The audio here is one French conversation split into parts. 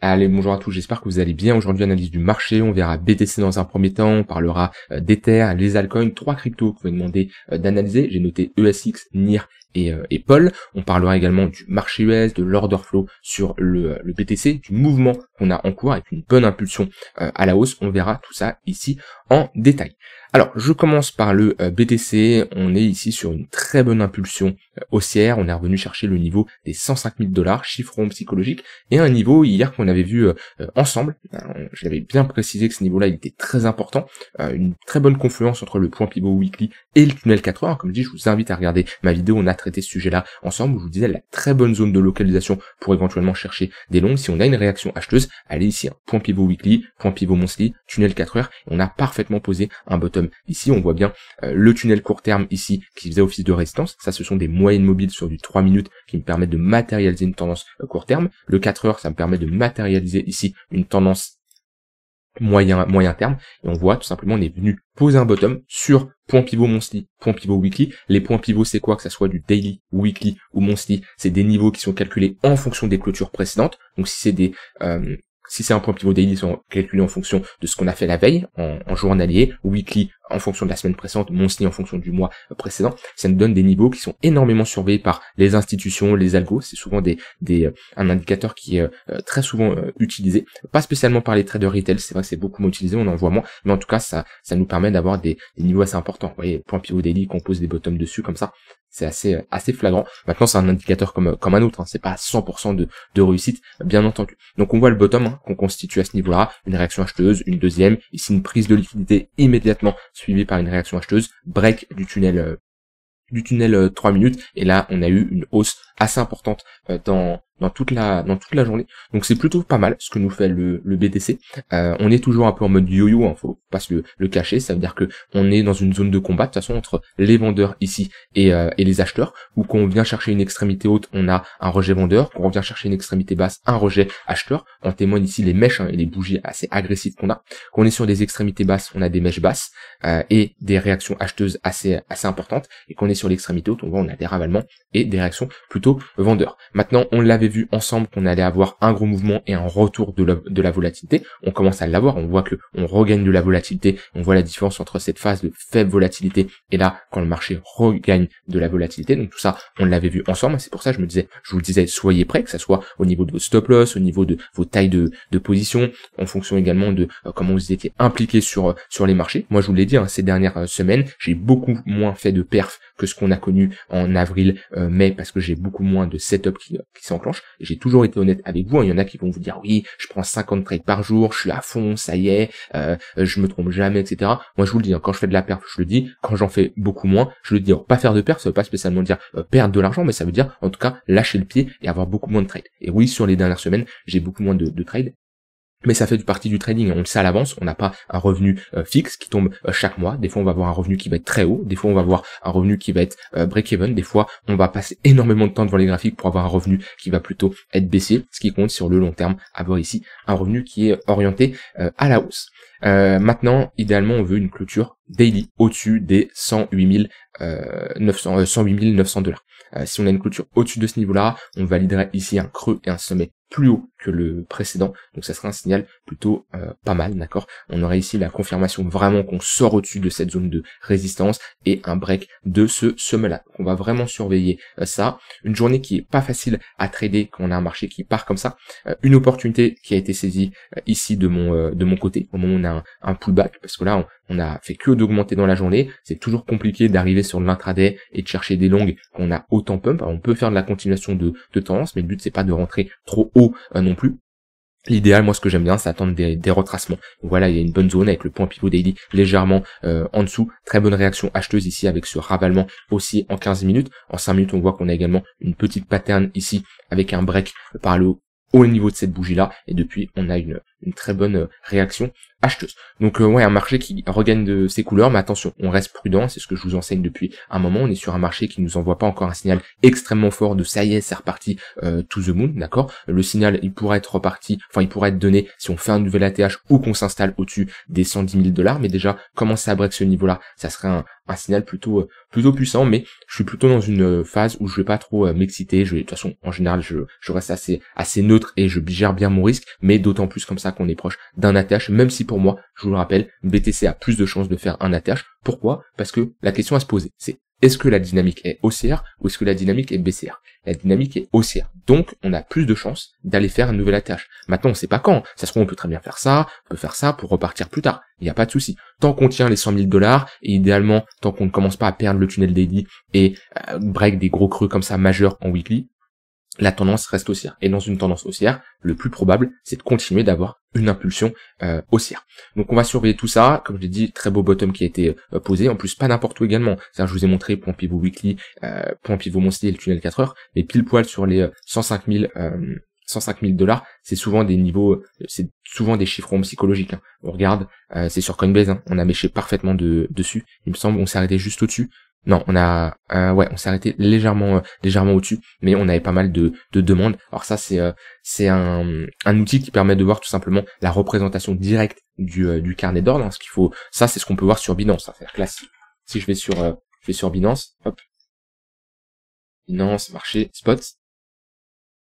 Allez, bonjour à tous, j'espère que vous allez bien. Aujourd'hui, analyse du marché, on verra BTC dans un premier temps, on parlera d'Ether, les altcoins, 3 cryptos que vous m'avez demandé d'analyser. J'ai noté ESX, NIR et POL. On parlera également du marché US, de l'order flow sur le BTC, du mouvement qu'on a en cours avec une bonne impulsion à la hausse. On verra tout ça ici en détail. Alors, je commence par le BTC. On est ici sur une très bonne impulsion haussière. On est revenu chercher le niveau des 105 000 $, chiffre rond psychologique, et un niveau hier qu'on avait vu ensemble. Je l'avais bien précisé que ce niveau-là, il était très important. Une très bonne confluence entre le point pivot weekly et le tunnel 4 heures. Comme je dis, je vous invite à regarder ma vidéo. On a traité ce sujet-là ensemble, où je vous disais la très bonne zone de localisation pour éventuellement chercher des longs. Si on a une réaction acheteuse, allez ici, point pivot weekly, point pivot monthly, tunnel 4 heures, et on a parfaitement posé un bottom. Ici, on voit bien le tunnel court terme ici qui faisait office de résistance. Ça, ce sont des moyennes mobiles sur du 3 minutes qui me permettent de matérialiser une tendance court terme. Le 4 heures, ça me permet de matérialiser ici une tendance moyen terme. Et on voit tout simplement, on est venu poser un bottom sur point pivot monthly, point pivot weekly. Les points pivots, c'est quoi? Que ça soit du daily, weekly ou monthly, c'est des niveaux qui sont calculés en fonction des clôtures précédentes. Donc si c'est un point pivot daily, ils sont calculés en fonction de ce qu'on a fait la veille, en journalier, weekly en fonction de la semaine précédente, monthly en fonction du mois précédent. Ça nous donne des niveaux qui sont énormément surveillés par les institutions, les algos. C'est souvent un indicateur qui est très souvent utilisé, pas spécialement par les traders retail. C'est vrai que c'est beaucoup moins utilisé, on en voit moins, mais en tout cas ça nous permet d'avoir des niveaux assez importants. Vous voyez, point pivot daily qu'on pose des bottoms dessus comme ça. C'est assez flagrant. Maintenant, c'est un indicateur comme un autre, hein. C'est pas à 100% de réussite, bien entendu. Donc, on voit le bottom qu'on constitue à ce niveau-là, une réaction acheteuse, une deuxième, ici une prise de liquidité immédiatement suivie par une réaction acheteuse, break du tunnel 3 minutes, et là, on a eu une hausse assez importante dans toute la journée. Donc c'est plutôt pas mal ce que nous fait le BTC. On est toujours un peu en mode yo-yo, hein, faut pas se le cacher. Ça veut dire que on est dans une zone de combat de toute façon entre les vendeurs ici et les acheteurs, où qu'on vient chercher une extrémité haute, on a un rejet vendeur, qu'on vient chercher une extrémité basse, un rejet acheteur. En témoignent ici les mèches, hein, et les bougies assez agressives qu'on a. Qu'on est sur des extrémités basses, on a des mèches basses et des réactions acheteuses assez importantes, et qu'on est sur l'extrémité haute, on voit on a des ravalements et des réactions plutôt vendeurs. Maintenant, on l'avait vu ensemble qu'on allait avoir un gros mouvement et un retour de la volatilité. On commence à l'avoir, on voit que on regagne de la volatilité, on voit la différence entre cette phase de faible volatilité et là quand le marché regagne de la volatilité. Donc tout ça, on l'avait vu ensemble. C'est pour ça que je vous le disais, soyez prêts, que ça soit au niveau de vos stop loss, au niveau de vos tailles de position, en fonction également de comment vous étiez impliqués sur les marchés. Moi, je vous l'ai dit, hein, ces dernières semaines, j'ai beaucoup moins fait de perf que ce qu'on a connu en avril, mai, parce que j'ai beaucoup moins de setup qui s'enclenche. J'ai toujours été honnête avec vous, hein. Il y en a qui vont vous dire oui, je prends 50 trades par jour, je suis à fond, ça y est, je me trompe jamais, etc. Moi je vous le dis, hein, quand je fais de la perf, je le dis, quand j'en fais beaucoup moins, je le dis. Alors, pas faire de perf, ça veut pas spécialement dire perdre de l'argent, mais ça veut dire en tout cas lâcher le pied et avoir beaucoup moins de trades. Et oui, sur les dernières semaines, j'ai beaucoup moins de trades. Mais ça fait partie du trading, on le sait à l'avance, on n'a pas un revenu fixe qui tombe chaque mois. Des fois on va avoir un revenu qui va être très haut, des fois on va avoir un revenu qui va être break-even, des fois on va passer énormément de temps devant les graphiques pour avoir un revenu qui va plutôt être baissé. Ce qui compte sur le long terme, avoir ici un revenu qui est orienté à la hausse. Maintenant, idéalement, on veut une clôture daily au-dessus des 108 900 $. Si on a une clôture au-dessus de ce niveau-là, on validerait ici un creux et un sommet plus haut que le précédent, donc ça serait un signal plutôt pas mal, d'accord. On aurait ici la confirmation vraiment qu'on sort au-dessus de cette zone de résistance et un break de ce sommet-là. On va vraiment surveiller ça. Une journée qui est pas facile à trader quand on a un marché qui part comme ça. Une opportunité qui a été saisie ici de mon côté au moment où on a un pullback, parce que là on a fait que d'augmenter dans la journée. C'est toujours compliqué d'arriver sur l'intraday et de chercher des longues quand on a autant pump. Alors, on peut faire de la continuation de tendance, mais le but c'est pas de rentrer trop haut non plus. L'idéal, moi, ce que j'aime bien, c'est attendre des retracements. Donc voilà, il y a une bonne zone avec le point pivot daily légèrement en dessous. Très bonne réaction acheteuse ici avec ce ravalement aussi en 15 minutes. En 5 minutes, on voit qu'on a également une petite pattern ici avec un break par le haut au niveau de cette bougie là, et depuis on a une une très bonne réaction acheteuse. Donc ouais, un marché qui regagne de ses couleurs, mais attention, on reste prudent, c'est ce que je vous enseigne depuis un moment. On est sur un marché qui nous envoie pas encore un signal extrêmement fort de ça y est, c'est reparti to the moon, d'accord. Le signal, il pourrait être reparti, enfin il pourrait être donné si on fait un nouvel ATH ou qu'on s'installe au-dessus des 110 000 $, mais déjà commencer à break ce niveau-là, ça serait un signal plutôt puissant, mais je suis plutôt dans une phase où je vais pas trop m'exciter. De toute façon, en général, je reste assez neutre et je gère bien mon risque, mais d'autant plus comme ça qu'on est proche d'un ATH, même si pour moi, je vous le rappelle, BTC a plus de chances de faire un ATH. Pourquoi? Parce que la question à se poser, c'est est-ce que la dynamique est haussière ou est-ce que la dynamique est baissière? La dynamique est haussière. Donc, on a plus de chances d'aller faire un nouvel ATH. Maintenant, on sait pas quand. Ça se trouve, on peut très bien faire ça, on peut faire ça pour repartir plus tard. Il n'y a pas de souci. Tant qu'on tient les 100 000 $, et idéalement, tant qu'on ne commence pas à perdre le tunnel daily et break des gros creux comme ça majeurs en weekly, la tendance reste haussière. Et dans une tendance haussière, le plus probable, c'est de continuer d'avoir une impulsion haussière. Donc on va surveiller tout ça. Comme je l'ai dit, très beau bottom qui a été posé. En plus, pas n'importe où également. C'est-à-dire, je vous ai montré point pivot weekly, point pivot monthly et le tunnel 4 heures. Mais pile poil sur les 105 000 $, c'est souvent des niveaux, c'est souvent des chiffrons psychologiques. Hein. On regarde, c'est sur Coinbase, hein, on a méché parfaitement dessus. Il me semble, on s'est arrêté juste au-dessus. Non, on s'est arrêté légèrement au-dessus, mais on avait pas mal de demandes. Alors ça, c'est un outil qui permet de voir tout simplement la représentation directe du carnet d'ordre. Hein, ce qu'il faut, ça, c'est ce qu'on peut voir sur Binance. Hein. C'est-à-dire que là, si je vais sur Binance, hop, Binance, marché, spot.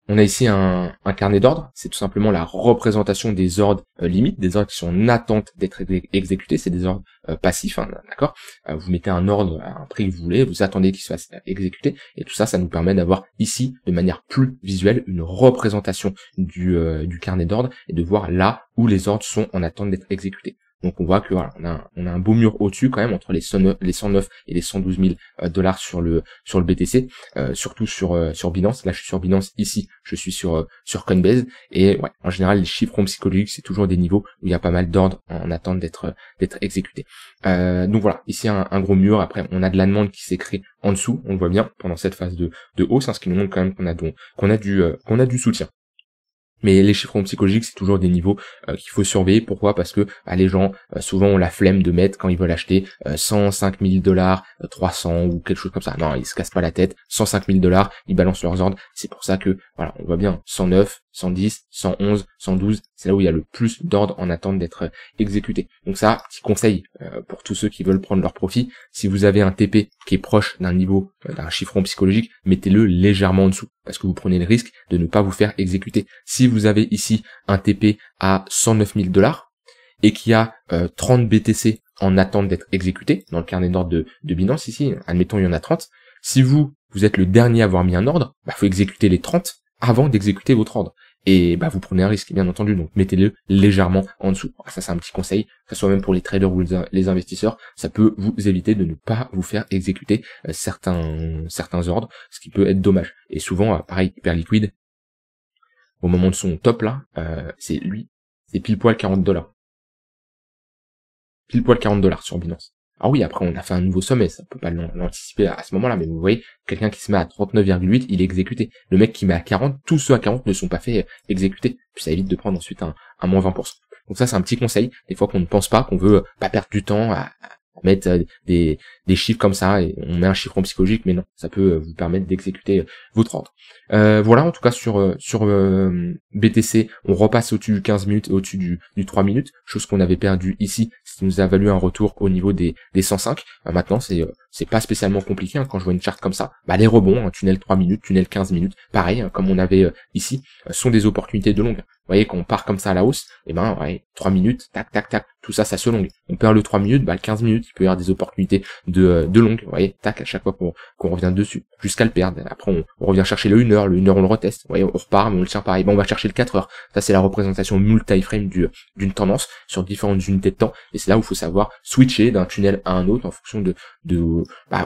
On a ici un carnet d'ordre, c'est tout simplement la représentation des ordres limites, des ordres qui sont en attente d'être exécutés, c'est des ordres passifs, hein, d'accord. Vous mettez un ordre à un prix que vous voulez, vous attendez qu'il se fasse exécuter, et tout ça, ça nous permet d'avoir ici, de manière plus visuelle, une représentation du carnet d'ordre, et de voir là où les ordres sont en attente d'être exécutés. Donc on voit que voilà, on a un beau mur au-dessus quand même entre les 109 et les 112 000 $ sur le BTC, surtout sur Binance. Là je suis sur Binance, ici je suis sur Coinbase, et ouais, en général les chiffres psychologiques c'est toujours des niveaux où il y a pas mal d'ordres en attente d'être exécutés. Donc voilà, ici un gros mur. Après on a de la demande qui s'est créée en dessous, on le voit bien pendant cette phase de hausse, hein, ce qui nous montre quand même qu'on a du soutien. Mais les chiffres psychologiques, c'est toujours des niveaux qu'il faut surveiller. Pourquoi? Parce que les gens, souvent, ont la flemme de mettre, quand ils veulent acheter 105 000 $, 300 ou quelque chose comme ça. Non, ils se cassent pas la tête. 105 000 $, ils balancent leurs ordres. C'est pour ça que, voilà, on voit bien 109, 110, 111, 112. C'est là où il y a le plus d'ordres en attente d'être exécutés. Donc ça, petit conseil pour tous ceux qui veulent prendre leur profit. Si vous avez un TP qui est proche d'un niveau, d'un chiffron psychologique, mettez-le légèrement en dessous, parce que vous prenez le risque de ne pas vous faire exécuter. Si vous avez ici un TP à 109 000 $ et qu'il y a 30 BTC en attente d'être exécuté dans le carnet d'ordre de Binance ici, admettons il y en a 30, si vous êtes le dernier à avoir mis un ordre, faut exécuter les 30 avant d'exécuter votre ordre. Et vous prenez un risque, bien entendu, donc mettez-le légèrement en dessous. Ça, c'est un petit conseil, que ce soit même pour les traders ou les investisseurs, ça peut vous éviter de ne pas vous faire exécuter certains ordres, ce qui peut être dommage. Et souvent, pareil, hyper liquide, au moment de son top là, c'est pile poil 40 $. Pile poil 40 $ sur Binance. Alors oui, après on a fait un nouveau sommet, ça peut pas l'anticiper à ce moment-là, mais vous voyez, quelqu'un qui se met à 39,8, il est exécuté. Le mec qui met à 40, tous ceux à 40 ne sont pas fait exécuter. Puis ça évite de prendre ensuite un moins 20%. Donc ça c'est un petit conseil, des fois qu'on ne pense pas, qu'on veut pas perdre du temps à mettre des chiffres comme ça, et on met un chiffre psychologique, mais non, ça peut vous permettre d'exécuter votre ordre. Voilà, en tout cas sur BTC, on repasse au-dessus du 15 minutes et au-dessus du 3 minutes, chose qu'on avait perdu ici, ce qui nous a valu un retour au niveau des 105. Maintenant, c'est pas spécialement compliqué, hein, quand je vois une charte comme ça, les rebonds, tunnel 3 minutes, tunnel 15 minutes, pareil, hein, comme on avait ici, sont des opportunités de longue. Vous voyez, quand on part comme ça à la hausse, 3 minutes, tac, tac, tac, tout ça, ça se longue. On perd le 3 minutes, le 15 minutes, il peut y avoir des opportunités de longue, vous voyez, tac, à chaque fois qu'on revient dessus, jusqu'à le perdre. Après, on revient chercher le 1 heure, le 1 heure on le reteste, vous voyez, on repart, mais on le tient pareil. On va chercher le 4 heures. Ça, c'est la représentation multi-frame d'une tendance sur différentes unités de temps, et c'est là où il faut savoir switcher d'un tunnel à un autre en fonction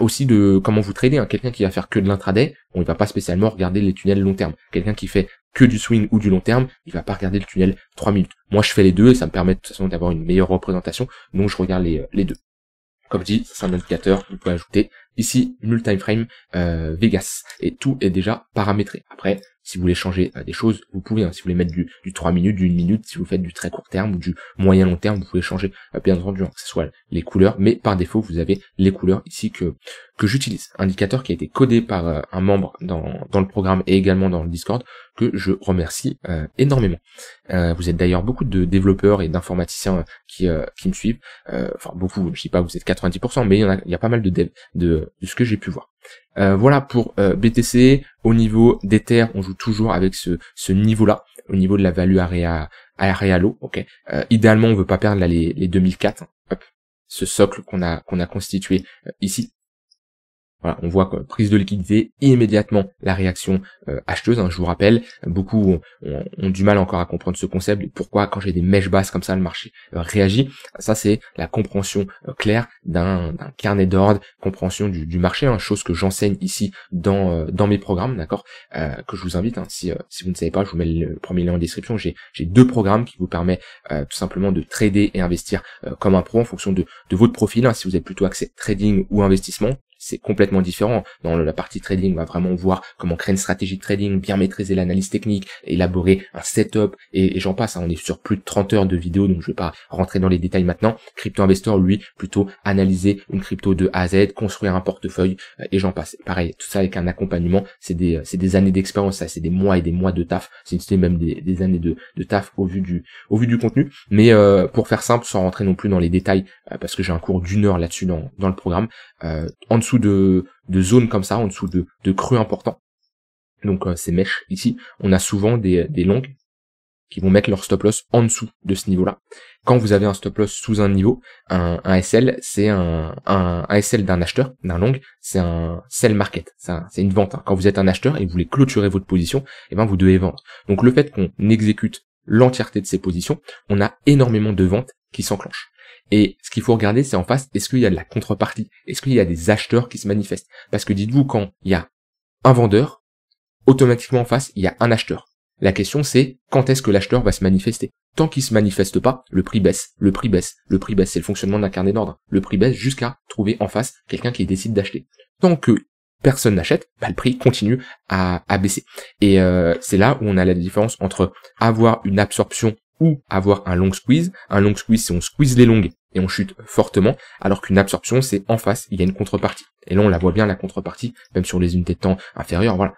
aussi de comment vous tradez, hein. Quelqu'un qui va faire que de l'intraday, on ne va pas spécialement regarder les tunnels long terme. Quelqu'un qui fait que du swing ou du long terme, il va pas regarder le tunnel 3 minutes. Moi, je fais les deux et ça me permet de toute façon d'avoir une meilleure représentation, donc je regarde les deux. Comme dit, c'est un indicateur, vous pouvez ajouter ici multi-frame Vegas, et tout est déjà paramétré. Après, Si vous voulez changer des choses, vous pouvez, hein. Si vous voulez mettre du 3 minutes, du 1 minute, si vous faites du très court terme ou du moyen long terme, vous pouvez changer, bien entendu, hein, que ce soit les couleurs, mais par défaut, vous avez les couleurs ici que j'utilise. Indicateur qui a été codé par un membre dans le programme et également dans le Discord, que je remercie énormément. Vous êtes d'ailleurs beaucoup de développeurs et d'informaticiens qui me suivent. Enfin beaucoup, je dis pas que vous êtes 90%, mais il y a pas mal de devs de ce que j'ai pu voir. Voilà pour BTC. Au niveau d'Ether, on joue toujours avec ce niveau-là, au niveau de la value area low. Ok. Idéalement, on veut pas perdre là les 2004. Hein. Hop. Ce socle qu'on a constitué ici. Voilà, on voit que prise de liquidité, immédiatement la réaction acheteuse, hein, je vous rappelle, beaucoup ont du mal encore à comprendre ce concept, pourquoi quand j'ai des mèches basses comme ça, le marché réagit. Ça, c'est la compréhension claire d'un carnet d'ordre, compréhension du marché, hein, chose que j'enseigne ici dans mes programmes, d'accord, que je vous invite, hein, si vous ne savez pas, je vous mets le premier lien en description, j'ai 2 programmes qui vous permettent tout simplement de trader et investir comme un pro en fonction de votre profil, hein, si vous êtes plutôt axé trading ou investissement. C'est complètement différent. Dans la partie trading, on va vraiment voir comment créer une stratégie de trading, bien maîtriser l'analyse technique, élaborer un setup, et j'en passe. Hein. On est sur plus de 30 heures de vidéo, donc je vais pas rentrer dans les détails maintenant. Crypto Investor, lui, plutôt analyser une crypto de A à Z, construire un portefeuille, et j'en passe. Pareil, tout ça avec un accompagnement, c'est des années d'expérience, ça, c'est des mois et des mois de taf. C'est même des années de taf au vu du contenu. Mais pour faire simple, sans rentrer non plus dans les détails, parce que j'ai un cours d'1 heure là-dessus dans le programme, en dessous de zones comme ça, en dessous de creux importants. Donc ces mèches ici, on a souvent des longues qui vont mettre leur stop loss en dessous de ce niveau-là. Quand vous avez un stop loss sous un niveau, un SL, c'est un SL d'un acheteur, d'un long, c'est un sell market, c'est une vente. Hein. Quand vous êtes un acheteur et vous voulez clôturer votre position, eh ben vous devez vendre. Donc le fait qu'on exécute l'entièreté de ces positions, on a énormément de ventes qui s'enclenchent. Et ce qu'il faut regarder, c'est en face, est-ce qu'il y a de la contrepartie? Est-ce qu'il y a des acheteurs qui se manifestent? Parce que dites-vous, quand il y a un vendeur, automatiquement en face, il y a un acheteur. La question, c'est quand est-ce que l'acheteur va se manifester? Tant qu'il se manifeste pas, le prix baisse, le prix baisse, le prix baisse. C'est le fonctionnement d'un carnet d'ordre. Le prix baisse jusqu'à trouver en face quelqu'un qui décide d'acheter. Tant que personne n'achète, le prix continue à baisser. Et c'est là où on a la différence entre avoir une absorption ou avoir un long squeeze. Un long squeeze, c'est on squeeze les longues et on chute fortement, alors qu'une absorption, c'est en face, il y a une contrepartie. Et là, on la voit bien, la contrepartie, même sur les unités de temps inférieures, voilà.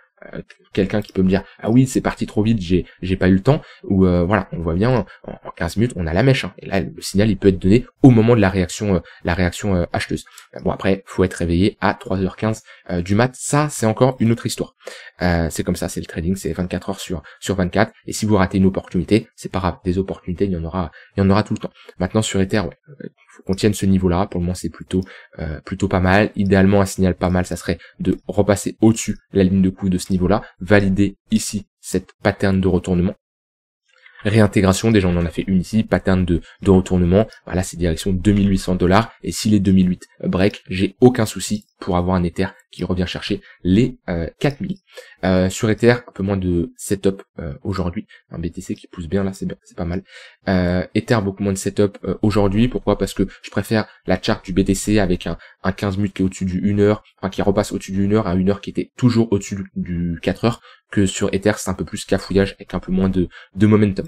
Quelqu'un qui peut me dire ah oui c'est parti trop vite, j'ai pas eu le temps, ou voilà, on le voit bien en 15 minutes on a la mèche, hein, et là le signal il peut être donné au moment de la réaction acheteuse. Bon après faut être réveillé à 3h15 du mat, ça c'est encore une autre histoire. C'est comme ça, c'est le trading, c'est 24 heures sur 24, et si vous ratez une opportunité, c'est pas grave, des opportunités il y en aura tout le temps. Maintenant sur Ether, ouais, faut qu'on tienne ce niveau-là, pour le moment c'est plutôt pas mal. Idéalement un signal pas mal, ça serait de repasser au-dessus la ligne de coup de ce niveau-là, valider ici cette pattern de retournement. Réintégration, déjà on en a fait une ici, pattern de retournement, voilà c'est direction $2800, et si les 2008 break, j'ai aucun souci pour avoir un Ether qui revient chercher les 4000. Sur Ether, un peu moins de setup aujourd'hui, un BTC qui pousse bien là, c'est pas mal. Ether, beaucoup moins de setup aujourd'hui, pourquoi? Parce que je préfère la chart du BTC avec un 15 minutes qui est au-dessus du 1 heure, enfin qui repasse au-dessus du 1 heure, à 1 heure qui était toujours au-dessus du 4 heures, que sur Ether c'est un peu plus cafouillage avec un peu moins de momentum.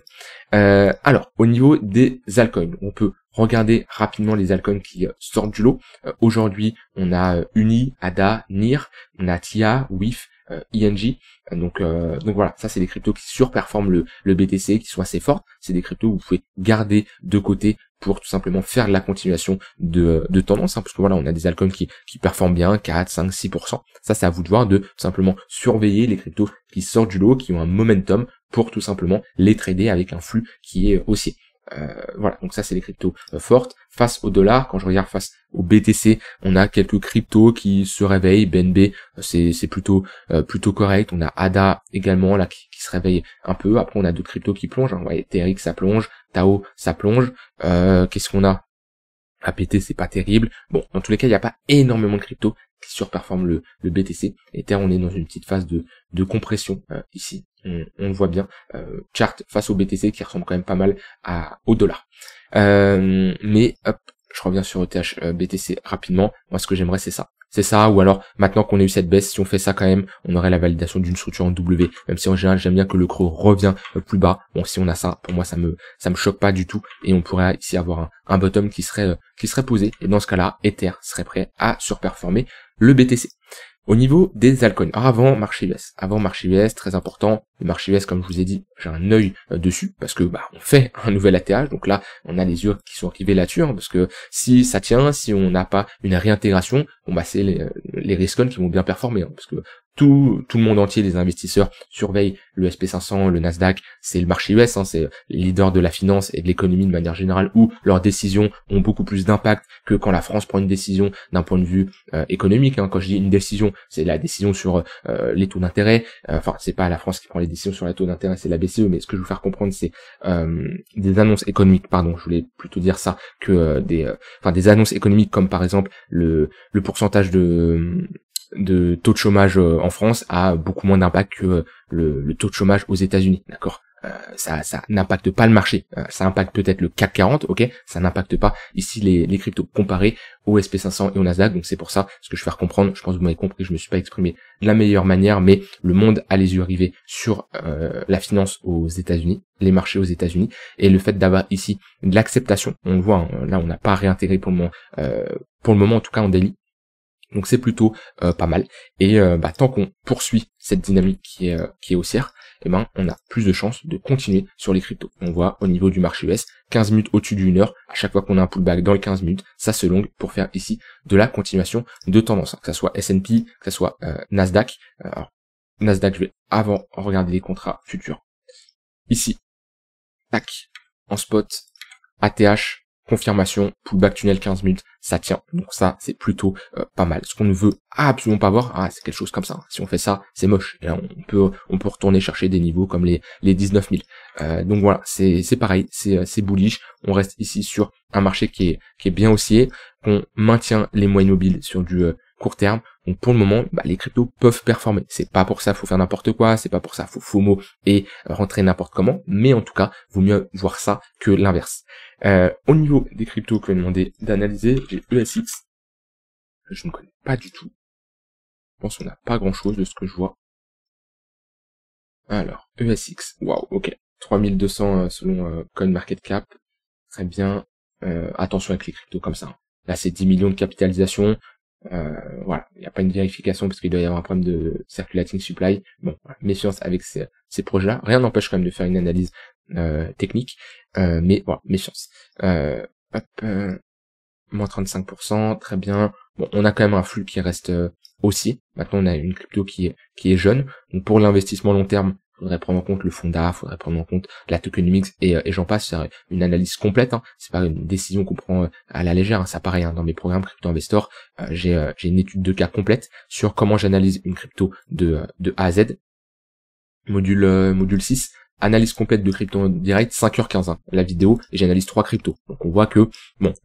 Alors, au niveau des altcoins, on peut regarder rapidement les altcoins qui sortent du lot. Aujourd'hui, on a Uni, ADA, NIR, on a TIA, WIF, ING. Donc voilà, ça c'est des cryptos qui surperforment le BTC, qui sont assez fortes. C'est des cryptos que vous pouvez garder de côté pour tout simplement faire de la continuation de tendance, hein, parce que voilà, on a des altcoins qui performent bien, 4, 5, 6%. Ça, c'est à vous de voir, de tout simplement surveiller les cryptos qui sortent du lot, qui ont un momentum, pour tout simplement les trader avec un flux qui est haussier. Voilà, donc ça c'est les cryptos fortes. Face au dollar, quand je regarde face au BTC, on a quelques cryptos qui se réveillent. BNB, c'est plutôt correct. On a ADA également là qui se réveille un peu. Après on a d'autres cryptos qui plongent, hein. Ouais, TRX ça plonge, Tao ça plonge. Qu'est-ce qu'on a? APT c'est pas terrible. Bon, dans tous les cas, il n'y a pas énormément de cryptos qui surperforment le BTC. Ether, on est dans une petite phase de compression ici. On le voit bien. Chart face au BTC qui ressemble quand même pas mal au dollar. Mais hop, je reviens sur ETH BTC rapidement. Moi, ce que j'aimerais, c'est ça. C'est ça, ou alors maintenant qu'on a eu cette baisse, si on fait ça quand même, on aurait la validation d'une structure en W, même si en général j'aime bien que le creux revient plus bas. Bon, si on a ça, pour moi ça me choque pas du tout, et on pourrait ici avoir un bottom qui serait posé, et dans ce cas-là, Ether serait prêt à surperformer le BTC. Au niveau des altcoins, avant marché US, très important, le marché US, comme je vous ai dit, j'ai un œil dessus, parce que on fait un nouvel ATH, donc là, on a les yeux qui sont rivés là-dessus, parce que si ça tient, si on n'a pas une réintégration, c'est les riscons qui vont bien performer, parce que tout le monde entier, les investisseurs, surveillent le SP500, le Nasdaq, c'est le marché US, c'est les leaders de la finance et de l'économie de manière générale, où leurs décisions ont beaucoup plus d'impact que quand la France prend une décision d'un point de vue économique. Quand je dis une décision, c'est la décision sur les taux d'intérêt, c'est pas la France qui prend les décisions sur les taux d'intérêt, c'est la BCE, mais ce que je veux faire comprendre, c'est des annonces économiques, je voulais plutôt dire ça, que des annonces économiques comme par exemple le pourcentage de taux de chômage en France a beaucoup moins d'impact que le taux de chômage aux États-Unis, d'accord. Ça n'impacte pas le marché, ça impacte peut-être le CAC 40, ok, ça n'impacte pas ici les cryptos comparés au SP500 et au Nasdaq, donc c'est pour ça ce que je veux faire comprendre. Je pense que vous m'avez compris, je me suis pas exprimé de la meilleure manière, mais le monde a les yeux rivés sur la finance aux États-Unis, les marchés aux États-Unis, et le fait d'avoir ici de l'acceptation, on le voit, là on n'a pas réintégré pour le moment en tout cas en daily. Donc c'est plutôt pas mal. Et tant qu'on poursuit cette dynamique qui est haussière, on a plus de chances de continuer sur les cryptos. On voit au niveau du marché US, 15 minutes au-dessus du 1 heure, à chaque fois qu'on a un pullback dans les 15 minutes, ça se longue pour faire ici de la continuation de tendance, que ça soit S&P, que ça soit Nasdaq. Alors, Nasdaq, je vais avant regarder les contrats futurs. Ici, tac, en spot, ATH, confirmation, pullback tunnel 15 minutes, ça tient. Donc ça, c'est plutôt pas mal. Ce qu'on ne veut absolument pas voir, c'est quelque chose comme ça. Si on fait ça, c'est moche. Et là, on peut retourner chercher des niveaux comme les 19 000. Donc voilà, c'est pareil, c'est bullish. On reste ici sur un marché qui est bien haussier, qu'on maintient les moyennes mobiles sur du court terme. Donc pour le moment, les cryptos peuvent performer. C'est pas pour ça faut faire n'importe quoi, c'est pas pour ça faut FOMO et rentrer n'importe comment, mais en tout cas, vaut mieux voir ça que l'inverse. Au niveau des cryptos que je vais demander d'analyser, j'ai ESX, je ne connais pas du tout. Je pense qu'on n'a pas grand chose de ce que je vois. Alors, ESX, waouh, ok. 3200 selon CoinMarketCap, très bien. Attention avec les cryptos comme ça. Là, c'est 10 millions de capitalisation. Voilà, il n'y a pas une vérification parce qu'il doit y avoir un problème de circulating supply. Bon, voilà, méfiance avec ces projets-là. Rien n'empêche quand même de faire une analyse technique, mais voilà, méfiance. Moins 35%, très bien. Bon, on a quand même un flux qui reste haussier. Maintenant, on a une crypto qui est jeune. Donc pour l'investissement long terme, faudrait prendre en compte le fonda, faudrait prendre en compte la tokenomics et j'en passe. C'est une analyse complète, c'est pas une décision qu'on prend à la légère. Ça pareil, dans mes programmes Crypto Investor, j'ai une étude de cas complète sur comment j'analyse une crypto de A à Z. Module 6, analyse complète de crypto en direct, 5h15 la vidéo, et j'analyse 3 cryptos. Donc on voit que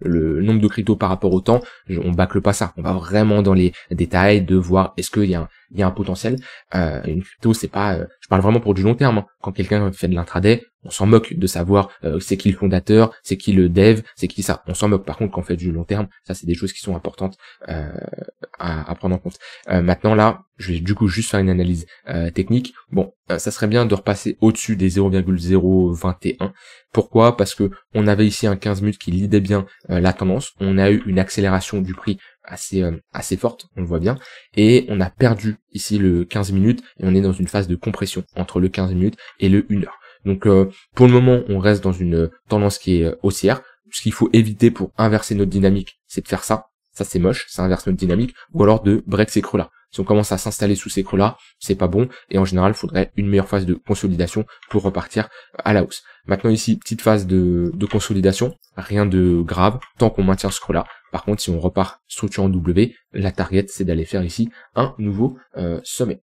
le nombre de cryptos par rapport au temps, on bâcle pas ça. On va vraiment dans les détails de voir est-ce qu'il y a un potentiel. Une crypto, c'est pas, je parle vraiment pour du long terme. Quand quelqu'un fait de l'intraday, on s'en moque de savoir c'est qui le fondateur, c'est qui le dev, c'est qui ça. On s'en moque. Par contre, quand on fait du long terme, ça c'est des choses qui sont importantes à prendre en compte. Maintenant là, je vais du coup juste faire une analyse technique. Bon, ça serait bien de repasser au-dessus des 0,021. Pourquoi? Parce que on avait ici un 15 minutes qui lidait bien la tendance. On a eu une accélération du prix assez forte, on le voit bien, et on a perdu ici le 15 minutes et on est dans une phase de compression entre le 15 minutes et le 1 heure. Donc pour le moment, on reste dans une tendance qui est haussière. Ce qu'il faut éviter pour inverser notre dynamique, c'est de faire ça. Ça c'est moche, ça inverse notre dynamique, ou alors de break ces creux-là. Si on commence à s'installer sous ces creux-là, c'est pas bon, et en général, il faudrait une meilleure phase de consolidation pour repartir à la hausse. Maintenant ici, petite phase de consolidation, rien de grave, tant qu'on maintient ce creux-là. Par contre, si on repart structure en W, la target, c'est d'aller faire ici un nouveau sommet.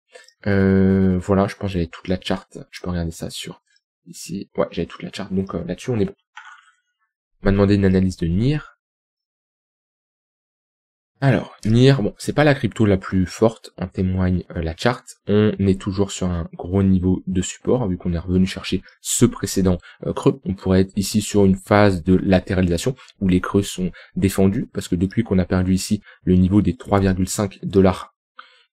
Voilà, je pense que j'avais toute la charte, je peux regarder ça sur ici, ouais, j'avais toute la charte, donc là-dessus, on est bon. On m'a demandé une analyse de NIR. Alors, NIR, bon, c'est pas la crypto la plus forte, en témoigne la chart. On est toujours sur un gros niveau de support, vu qu'on est revenu chercher ce précédent creux. On pourrait être ici sur une phase de latéralisation, où les creux sont défendus, parce que depuis qu'on a perdu ici le niveau des 3,5$,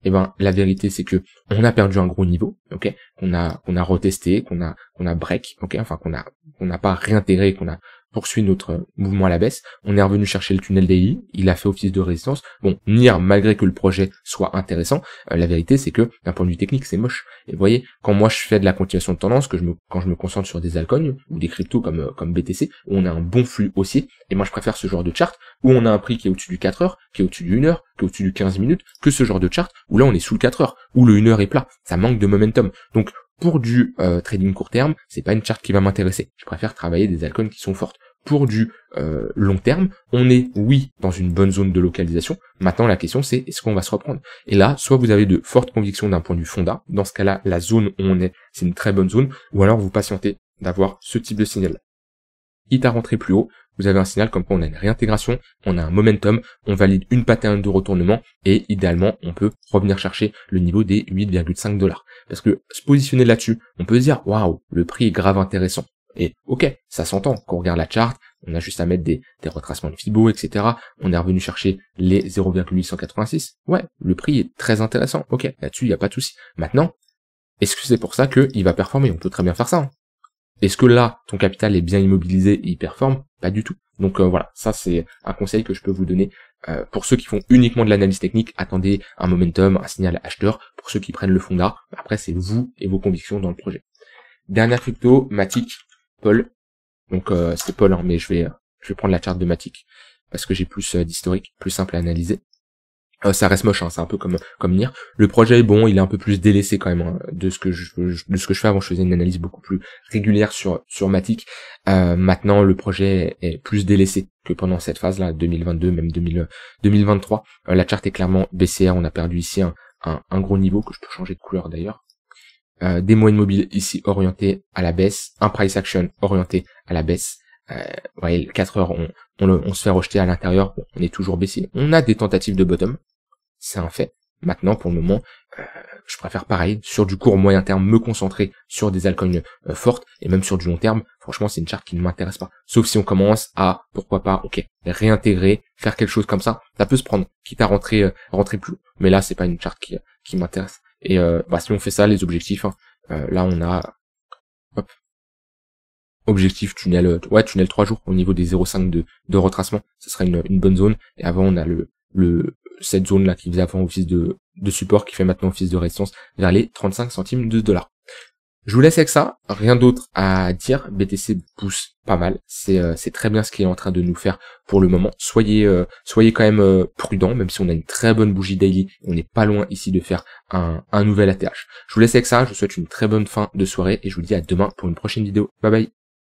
eh ben, la vérité, c'est que on a perdu un gros niveau, ok, qu'on a retesté, qu'on a break, ok, enfin qu'on n'a pas réintégré, qu'on a poursuivi notre mouvement à la baisse. On est revenu chercher le tunnel daily, il a fait office de résistance. Bon, NIR, malgré que le projet soit intéressant, la vérité, c'est que d'un point de vue technique, c'est moche. Et vous voyez, quand moi je fais de la continuation de tendance, quand je me concentre sur des altcoins ou des cryptos comme BTC, où on a un bon flux haussier, et moi je préfère ce genre de chart où on a un prix qui est au-dessus du 4 heures, qui est au-dessus du 1 heure, qui est au-dessus du 15 minutes, que ce genre de chart où là on est sous le 4 heures, où le 1 heure est plat. Ça manque de momentum. Donc pour du trading court terme, c'est pas une chart qui va m'intéresser. Je préfère travailler des altcoins qui sont fortes. Pour du long terme, on est, oui, dans une bonne zone de localisation. Maintenant, la question, c'est est-ce qu'on va se reprendre? Et là, soit vous avez de fortes convictions d'un point de vue fonda. Dans ce cas-là, la zone où on est, c'est une très bonne zone. Ou alors, vous patientez d'avoir ce type de signal. Quitte à rentrer plus haut, vous avez un signal comme quoi on a une réintégration, on a un momentum, on valide une pattern de retournement, et idéalement, on peut revenir chercher le niveau des 8,5$. Parce que se positionner là-dessus, on peut se dire, waouh, le prix est grave intéressant. Et ok, ça s'entend, quand on regarde la chart, on a juste à mettre des retracements de Fibo, etc. On est revenu chercher les 0,886. Ouais, le prix est très intéressant, ok, là-dessus, il n'y a pas de souci. Maintenant, est-ce que c'est pour ça qu'il va performer? On peut très bien faire ça. Est-ce que là, ton capital est bien immobilisé et il performe? Pas du tout. Donc voilà, ça c'est un conseil que je peux vous donner. Pour ceux qui font uniquement de l'analyse technique, attendez un momentum, un signal acheteur. Pour ceux qui prennent le fonda, après c'est vous et vos convictions dans le projet. Dernière crypto, Matic, Paul. Donc c'est Paul, hein, mais je vais prendre la charte de Matic parce que j'ai plus d'historique, plus simple à analyser. Ça reste moche, hein, c'est un peu comme NIR. Le projet est bon, il est un peu plus délaissé quand même hein, de ce que je fais avant. Je faisais une analyse beaucoup plus régulière sur Matic. Maintenant, le projet est plus délaissé que pendant cette phase-là, 2022, même 2023. La charte est clairement baissière. On a perdu ici un gros niveau que je peux changer de couleur d'ailleurs. Des moyennes mobiles ici orientées à la baisse, un price action orienté à la baisse. Vous voyez, 4 heures, on se fait rejeter à l'intérieur, bon, on est toujours baissier. On a des tentatives de bottom, c'est un fait. Maintenant, pour le moment, je préfère pareil, sur du court moyen terme, me concentrer sur des altcoins fortes, et même sur du long terme, franchement, c'est une charte qui ne m'intéresse pas. Sauf si on commence à, pourquoi pas, ok, réintégrer, faire quelque chose comme ça peut se prendre, quitte à rentrer plus haut. Mais là, c'est pas une charte qui m'intéresse. Et si on fait ça, les objectifs, hein, là on a hop, objectif tunnel 3 jours au niveau des 0,5 de retracement, ce serait une bonne zone. Et avant on a cette zone là qui faisait avant office de support, qui fait maintenant office de résistance vers les 35 centimes de dollars. Je vous laisse avec ça, rien d'autre à dire. BTC pousse pas mal, c'est très bien ce qu'il est en train de nous faire pour le moment. Soyez quand même prudents, même si on a une très bonne bougie daily, on n'est pas loin ici de faire un nouvel ATH. Je vous laisse avec ça, je vous souhaite une très bonne fin de soirée et je vous dis à demain pour une prochaine vidéo. Bye bye.